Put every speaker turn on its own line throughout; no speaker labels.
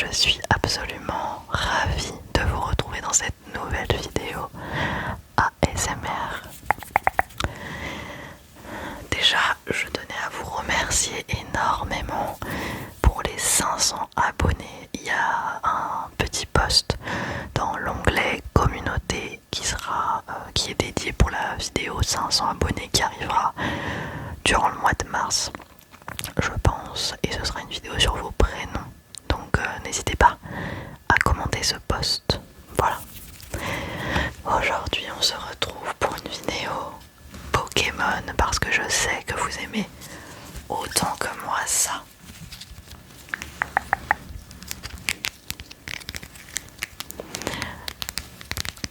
je suis absolument ravie de vous retrouver dans cette nouvelle vidéo ASMR. Déjà, je tenais à vous remercier énormément pour les 500 abonnés. Il y a un petit post dans l'onglet communauté qui est dédié pour la vidéo 500 abonnés qui arrivera durant le mois de mars, je pense, et ce sera une vidéo sur vos prénoms. Donc n'hésitez pas à commenter ce post. Voilà. Aujourd'hui on se retrouve pour une vidéo Pokémon parce que je sais que vous aimez autant que moi ça.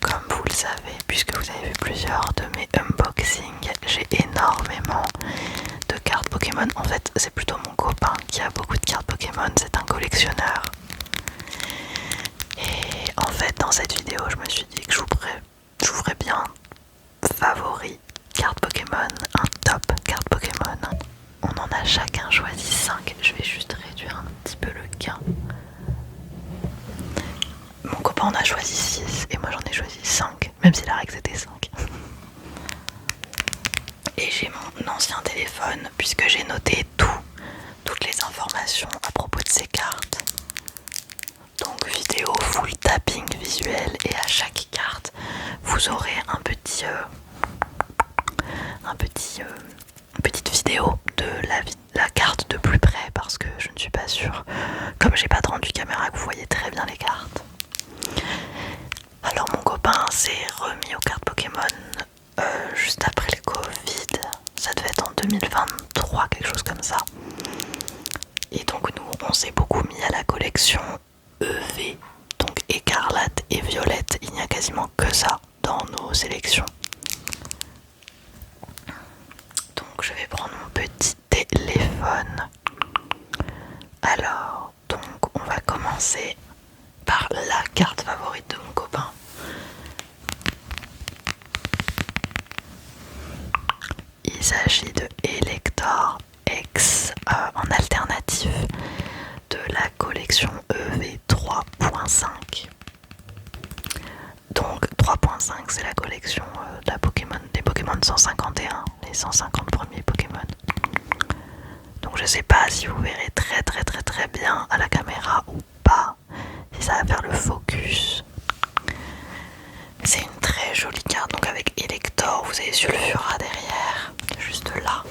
Comme vous le savez, puisque vous avez vu plusieurs de mes unboxings, j'ai énormément de cartes Pokémon. En fait, c'est plutôt mon copain qui a beaucoup de cartes Pokémon, c'est un collectionneur. Et en fait, dans cette vidéo, je me suis dit que je vous ferais bien favori carte Pokémon, un top carte Pokémon. On en a chacun choisi 5. Je vais juste réduire un petit peu le gain. Mon copain en a choisi 6 et moi j'en ai choisi 5, même si la règle c'était 5. Et j'ai mon ancien téléphone puisque j'ai noté toutes les informations à propos de ces cartes. Donc vidéo full tapping visuel, et à chaque carte vous aurez une petite vidéo de la carte de plus près, parce que je ne suis pas sûre, comme j'ai pas de rendu caméra, que vous voyez très bien les cartes. Alors mon copain s'est remis aux cartes Pokémon juste après le Covid, ça devait être en 2023, quelque chose comme ça. Et donc nous on s'est beaucoup mis à la collection EV, donc écarlate et violette. Il n'y a quasiment que ça dans nos sélections. Donc je vais prendre mon petit téléphone. Alors donc on va commencer par la carte favorite de mon copain. Il s'agit de Elector X en alternative de la collection EV 3.5. Donc 3.5 c'est la collection des Pokémon 151, les 150 premiers Pokémon. Donc je sais pas si vous verrez très bien à la caméra ou pas, si ça va faire le focus. C'est une très jolie carte, donc avec Elector, vous avez Sulfura derrière, juste là.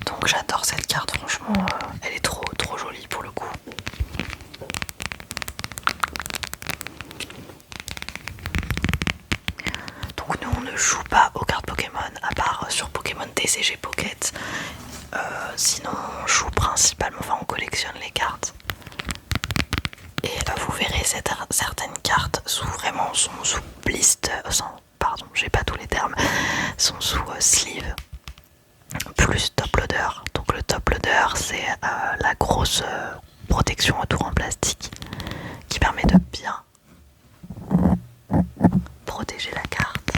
Donc j'adore cette carte, franchement, elle est trop jolie pour le coup. Donc nous on ne joue pas aux cartes Pokémon, à part sur Pokémon TCG Pocket. Sinon on joue principalement, on collectionne les cartes. Et vous verrez certaines cartes sont sous blister, pardon, j'ai pas tous les termes, sont sous sleeve plus top loader. Donc le top loader c'est la grosse protection autour en plastique qui permet de bien protéger la carte.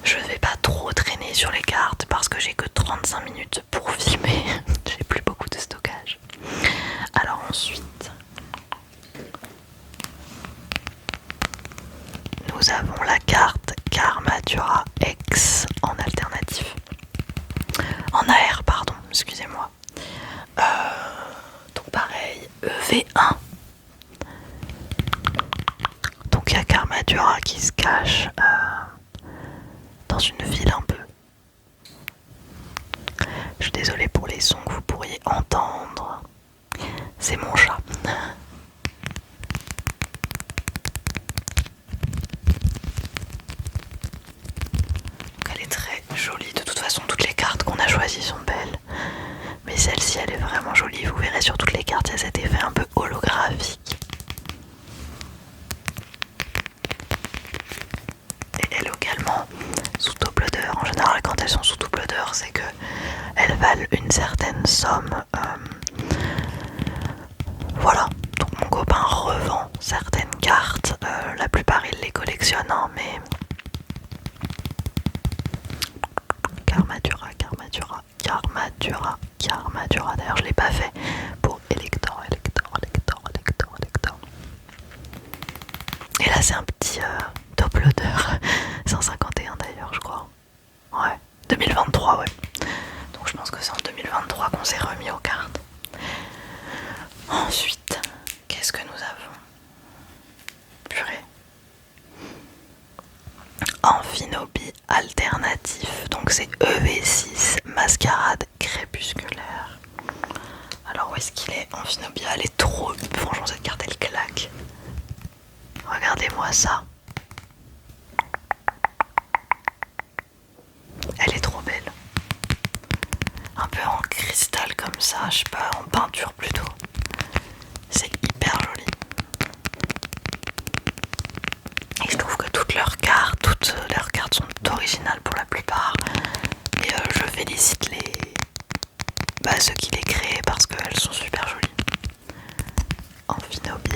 Je vais pas trop traîner sur les cartes parce que j'ai que 35 minutes pour filmer, j'ai plus beaucoup de stockage. Alors ensuite, nous avons la carte Karmadura X en alternative. En AR, pardon, excusez-moi. Donc pareil, EV1. Donc il y a Karmadura qui se cache dans une ville un peu. Je suis désolée pour les sons que vous pourriez entendre. C'est mon chat. Donc elle est très jolie. De toute façon, toutes les cartes qu'on a choisies sont belles. Mais celle-ci, elle est vraiment jolie. Vous verrez sur toutes les cartes, il y a cet effet un peu holographique. Et elle également sous top loader. En général, quand elles sont sous top loader, c'est que elles valent une certaine somme. Voilà. Donc mon copain revend certaines cartes. La plupart, il les collectionne, hein, mais Karmadura c'est un petit top loader. 151 d'ailleurs, je crois. Ouais, 2023, ouais. Donc je pense que c'est en 2023 qu'on s'est remis aux cartes. Ensuite, qu'est-ce que nous avons? Purée. Amphinobie alternatif, donc c'est EV6 mascarade crépusculaire. Alors où est-ce qu'il est? Amphinobie, elle est trop... Franchement cette carte elle claque. Regardez-moi ça. Elle est trop belle. Un peu en cristal comme ça, je sais pas, en peinture plutôt. C'est hyper joli. Et je trouve que toutes leurs cartes sont originales pour la plupart. Et je félicite ceux qui les créent parce qu'elles sont super jolies. Amphinobie.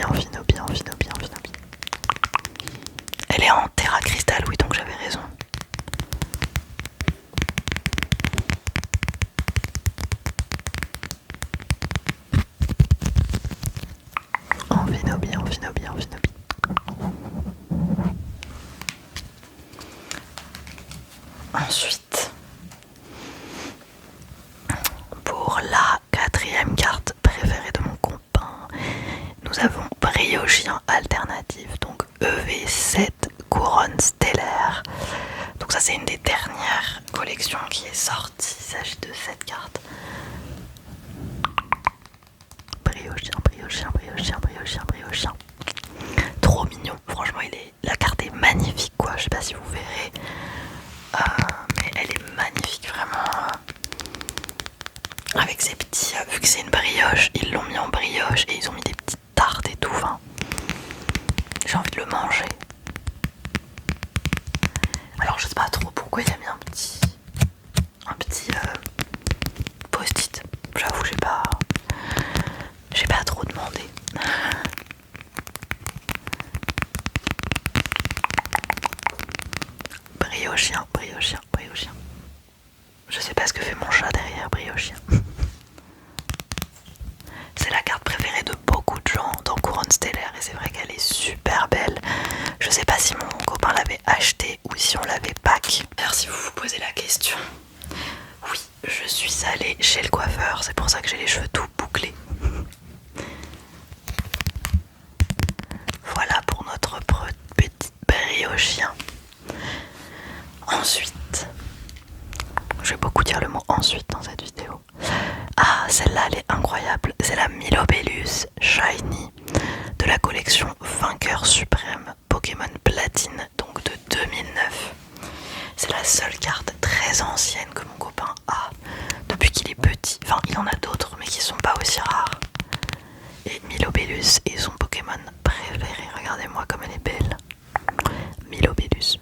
Elle est en terra cristal, oui, donc j'avais raison. Amphinobie. Ensuite, pour la quatrième carte préférée de mon copain, nous avons Briochien alternatif, donc EV7 couronne stellaire. Donc ça c'est une des dernières collections qui est sortie, il s'agit de cette carte. Briochien. Trop mignon, franchement la carte est magnifique quoi, je sais pas si vous verrez. Mais elle est magnifique vraiment. Avec ces petits, vu que c'est une brioche, ils l'ont mis en brioche et ils ont mis des petites tartes et tout. Enfin, j'ai envie de le manger. Alors je sais pas trop pourquoi il a mis un petit post-it. J'avoue j'ai pas trop demandé. Briochien. Je sais pas ce que fait mon chat derrière, Briochien. C'est la carte préférée de beaucoup de gens dans Couronne Stellaire et c'est vrai qu'elle est super belle. Je sais pas si mon copain l'avait acheté ou si on l'avait pack. D'ailleurs si vous vous posez la question, oui, je suis allée chez le coiffeur, c'est pour ça que j'ai les cheveux tout bouclés. Voilà pour notre petit briochien. Ensuite, je vais beaucoup dire le mot ensuite dans cette vidéo. Ah, celle-là elle est incroyable, c'est la Milobellus Shiny de la collection Vainqueur Suprême Pokémon Platine, donc de 2009. C'est la seule carte très ancienne que mon copain a depuis qu'il est petit. Enfin, il en a d'autres mais qui sont pas aussi rares. Et Milobellus est son Pokémon préféré, regardez-moi comme elle est belle. Milobellus.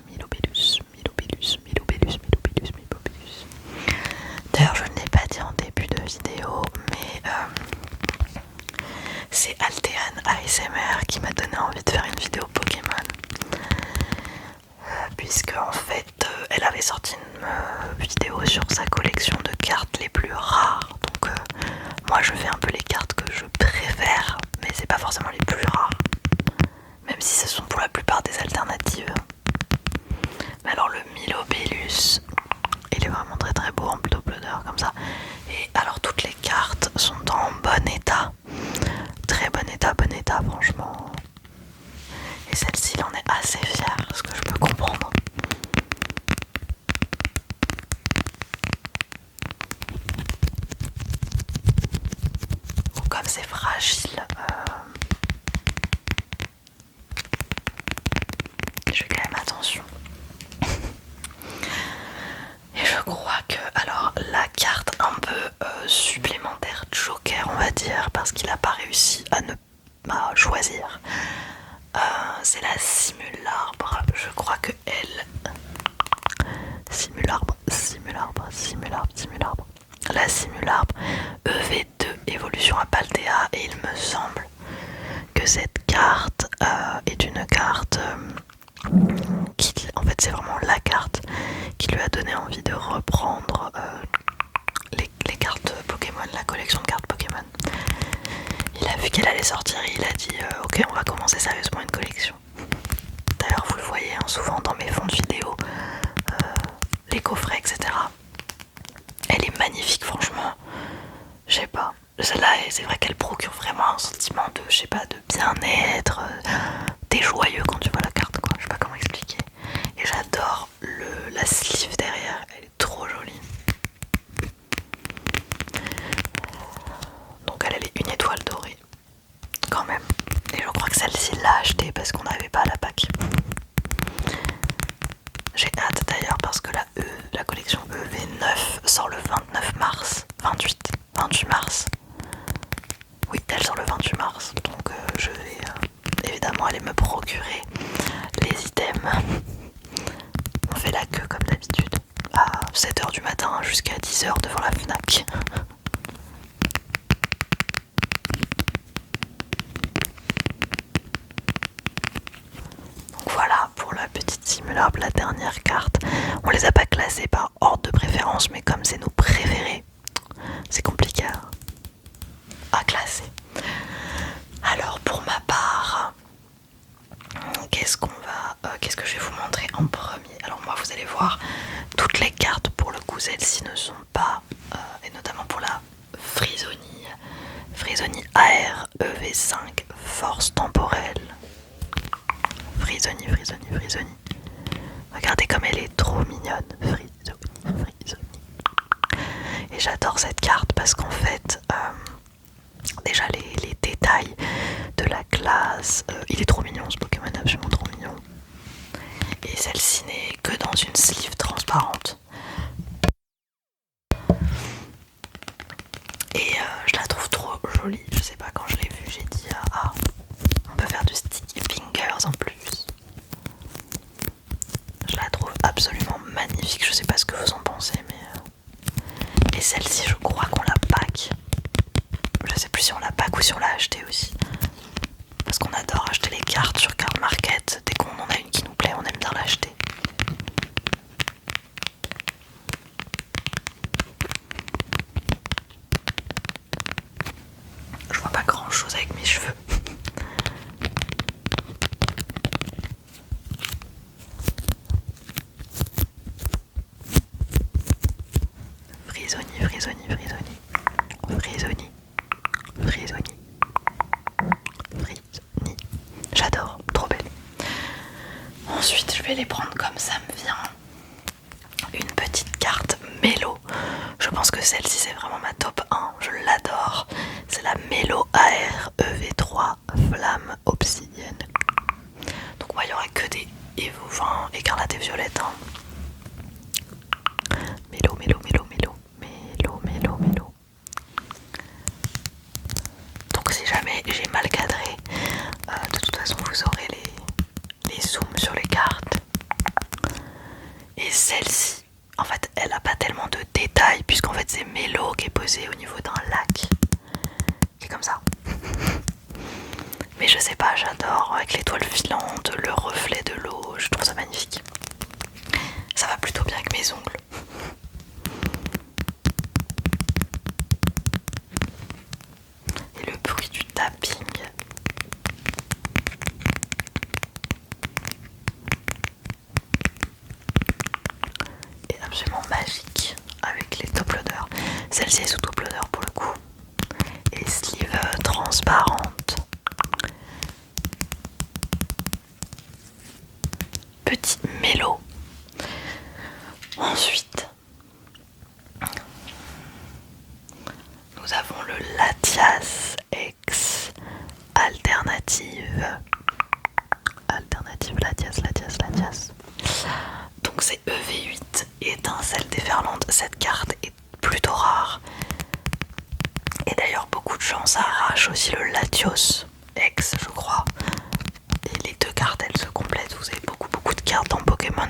D'ailleurs je ne l'ai pas dit en début de vidéo, mais c'est Altéane ASMR qui m'a donné envie de faire une vidéo Pokémon. Puisque en fait elle avait sorti une vidéo sur sa collection de cartes les plus rares. Donc moi je fais un peu les cartes que je préfère, mais c'est pas forcément les plus rares. Même si ce sont pour la plupart des alternatives. Mais alors le Milobellus, il est vraiment très très beau en top loader comme ça. Et alors toutes les cartes sont en bon état. Très bon état franchement. Et celle-ci il en est assez fier, ce que je peux comprendre. Bon, comme c'est fragile, je fais quand même attention. Et je crois que, alors la carte un peu supplémentaire Joker on va dire, parce qu'il n'a pas réussi à ne pas choisir, c'est la Simularbre. Je crois que elle... Simularbre. La Simularbre EV2 évolution à Paldea, et il me semble que cette carte est une carte qui, en fait c'est vraiment la carte qui lui a donné envie de reprendre les cartes Pokémon, la collection de cartes Pokémon. Il a vu qu'elle allait sortir et il a dit ok, on va commencer sérieusement une collection. d'ailleurs vous le voyez hein, souvent dans mes fonds de vidéos, les coffrets, etc. Elle est magnifique, franchement. Je sais pas. Celle-là, c'est vrai qu'elle procure vraiment un sentiment de, je sais pas, de bien-être. T'es joyeux quand tu vois la carte, quoi. Je sais pas comment expliquer. Et j'adore la sleeve derrière. Elle est trop jolie. Donc elle est une étoile dorée, quand même. Et je crois que celle-ci l'a achetée parce qu'on n'avait pas la pack. J'ai hâte d'ailleurs parce que la collection EV9 sort le 29 mars. 28 mars. Oui, elle sort le 28 mars. Donc je vais évidemment aller me procurer les items. On fait la queue comme d'habitude. À 7h du matin jusqu'à 10h devant la Fnac. Donc voilà pour la petite Simulab, la dernière carte. On les a pas classées par ordre de préférence, mais comme c'est nos préférés, c'est compliqué à classer. Alors pour ma part, qu'est-ce que je vais vous montrer en premier? Alors moi vous allez voir toutes les cartes, pour le coup celles-ci ne sont pas, et notamment pour la Frisonie AR EV5 force temporelle. Frisonie. Regardez comme elle est trop mignonne. Frisonie. Et j'adore cette carte parce qu'en fait, déjà les détails de la classe, il est trop mignon ce Pokémon, absolument trop mignon. Et celle-ci n'est que dans une sleeve transparente. Et je la trouve trop jolie. Je sais pas, quand je l'ai vue, j'ai dit ah, on peut faire du sticky fingers en plus. Je la trouve absolument magnifique. Je sais pas ce que vous en pensez, mais et celle-ci, je crois qu'on la pack. Je sais plus si on la pack ou si on l'a acheté aussi. Parce qu'on adore acheter les cartes sur Card Market. Dès qu'on en a une qui nous plaît, on aime bien l'acheter. Je vois pas grand chose avec mes cheveux. Frisonie. J'adore, trop belle. Ensuite, je vais les prendre comme ça me vient. Une petite carte Mélo. Je pense que celle-ci c'est vraiment ma top 1. Je l'adore. C'est la Mélo AR EV3 Flamme Obsidienne. Donc moi il n'y aura que des écarlate et violette. Hein. Mélo. Donc si jamais j'ai mal cadré, de toute façon vous aurez les zooms sur les cartes. Et celle-ci, en fait, elle a pas tellement de détails puisqu'en fait c'est Mélo qui est posé au niveau d'un lac, qui est comme ça. Mais je sais pas, j'adore avec l'étoile filante, le reflet de l'eau, je trouve ça magnifique. Ça va plutôt bien avec mes ongles. Et le bruit du tapping. Est absolument magique avec les top loaders. Celle-ci est sous top loader pour le coup. Et sleeve transparente. Petit mélo. Ensuite, nous avons le Latias X alternative. Latias. Donc c'est EV8 étincelle déferlante. Cette carte est plutôt rare. Et d'ailleurs beaucoup de gens s'arrachent aussi le Latios X, je crois. Et les deux cartes elles se complètent. Vous avez beaucoup de cartes dans Pokémon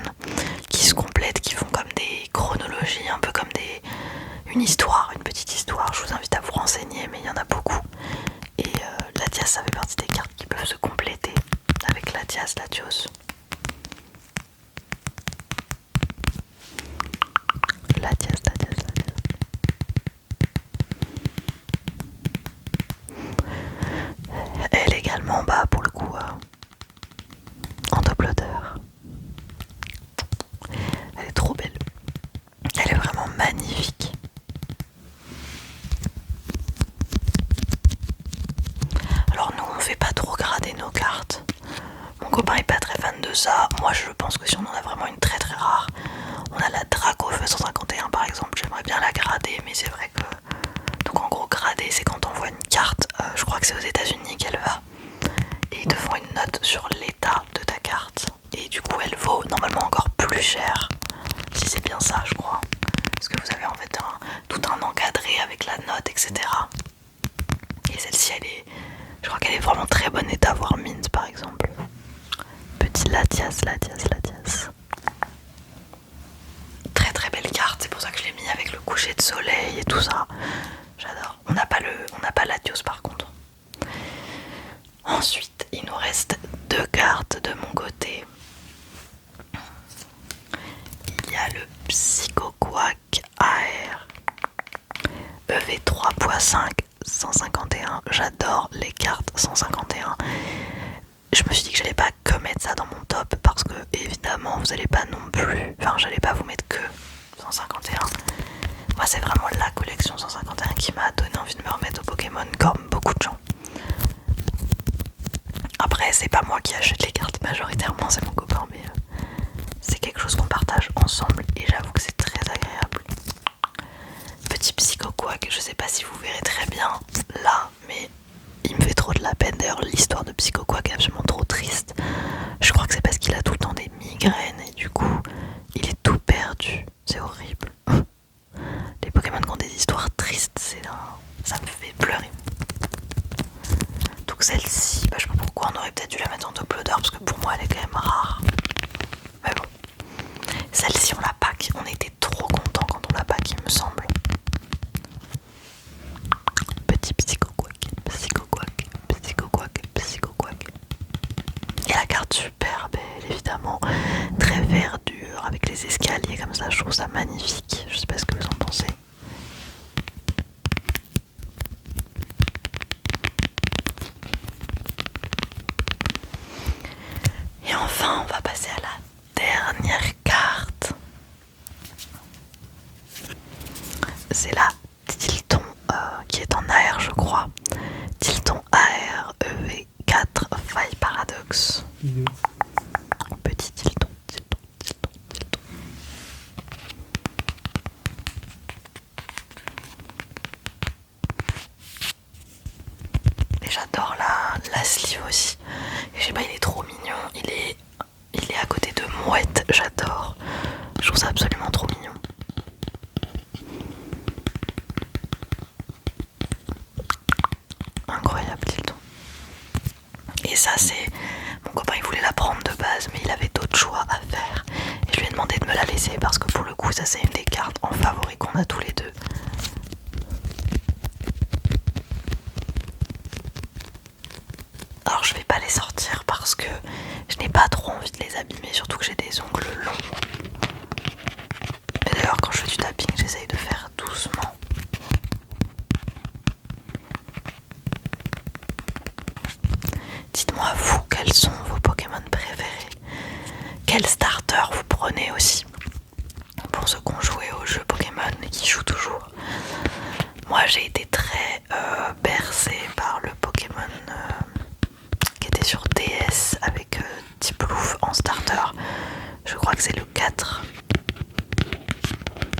qui se complètent, qui font comme des chronologies, un peu comme une histoire, une petite histoire. Je vous invite à vous renseigner, mais il y en a beaucoup. Et Latias, ça fait partie des cartes qui peuvent se compléter avec Latias, Latios. Elle également, pour le coup, en top loader. je pense que si on en a vraiment une très très rare, on a la Dracofeu 151 par exemple, j'aimerais bien la grader, mais c'est vrai que... Donc en gros, grader, c'est quand on voit une carte, je crois que c'est aux États-Unis qu'elle va, et ils te font une note sur l'état de ta carte, et du coup elle vaut normalement encore plus cher, si c'est bien ça je crois, parce que vous avez en fait tout un encadré avec la note, etc. Et celle-ci, je crois qu'elle est vraiment très bonne état, voire mint par exemple. Petit Latias. Très très belle carte, c'est pour ça que je l'ai mis avec le coucher de soleil et tout ça. J'adore. On n'a pas Latios par contre. Ensuite, il nous reste 2 cartes de mon côté. Il y a le Psychoquack AR EV3.5 151. J'adore les cartes 151. Je me suis dit que j'allais pas que mettre ça dans mon top parce que évidemment vous allez pas non plus, enfin j'allais pas vous mettre que 151. Moi c'est vraiment la collection 151 qui m'a donné envie de me remettre au Pokémon comme beaucoup de gens. Après c'est pas moi qui achète les cartes majoritairement, c'est mon copain, mais c'est quelque chose qu'on partage ensemble et j'avoue que c'est très agréable. Petit Psychoquack, je sais pas si vous verrez très bien là, mais il me fait trop de la peine. D'ailleurs l'histoire de Psychoquack est absolument trop triste. Je crois que c'est parce qu'il a tout le temps des migraines et du coup il est tout perdu. C'est horrible. Les Pokémon qui ont des histoires tristes, ça me fait pleurer. Donc celle-ci, je sais pas pourquoi on aurait peut-être dû la mettre en top loader parce que pour moi elle est quand même rare. Mais bon. Celle-ci on la pack, on était trop contents quand on la pack il me semble. Petit Psychoquack. Et la carte super belle évidemment, très verdure avec les escaliers comme ça, je trouve ça magnifique. Je sais pas ce que vous en pensez. Et enfin on va passer à la dernière carte. C'est la Tilton qui est en AR je crois. Tilton AR EV4 Faille Paradoxe. Petit Tilton. Et j'adore la sleeve aussi. Et je sais pas, il est trop mignon. Il est à côté de Mouette, j'adore. Je trouve ça absolument trop mignon. Incroyable Tilton. Et ça c'est... Mon copain il voulait la prendre de base mais il avait d'autres choix à faire. Et je lui ai demandé de me la laisser parce que pour le coup ça c'est une des cartes en favori qu'on a tous les deux. Alors je vais pas les sortir parce que je n'ai pas trop envie de les abîmer, surtout que j'ai des ongles longs. Et d'ailleurs quand je fais du tapping j'essaye de faire doucement. Dites-moi vous, quels sont vos Pokémon préférés? Quel starter vous prenez aussi? Pour ceux qui ont joué au jeu Pokémon et qui jouent toujours. Moi j'ai été très bercée par le Pokémon qui était sur DS avec Tiplouf en starter. Je crois que c'est le 4.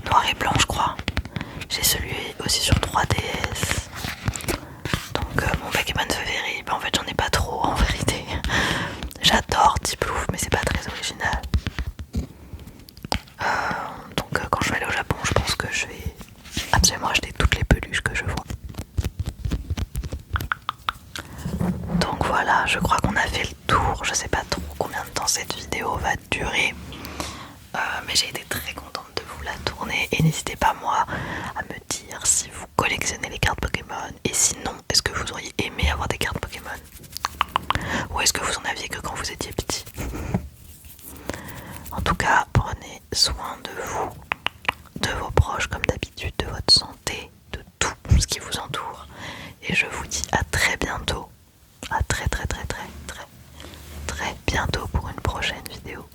Noir et blanc je crois. J'ai celui aussi sur 3DS. Donc mon Pokémon favori, en fait j'en ai pas trop en vérité. J'adore Tiplouf mais c'est pas très original. Donc quand je vais aller au Japon je pense que je vais absolument acheter toutes les peluches que je vois. Donc voilà, je crois qu'on a fait le tour. Je sais pas trop combien de temps cette vidéo va durer, mais j'ai été très contente de vous la tourner. Et n'hésitez pas moi à me dire si vous collectionnez les cartes Pokémon, et sinon est-ce que vous auriez aimé avoir des cartes Pokémon, ou est-ce que vous en aviez que quand vous étiez petit. En tout cas, prenez soin de vous, de vos proches comme d'habitude, de votre santé, de tout ce qui vous entoure. Et je vous dis à très bientôt. À très bientôt pour une prochaine vidéo.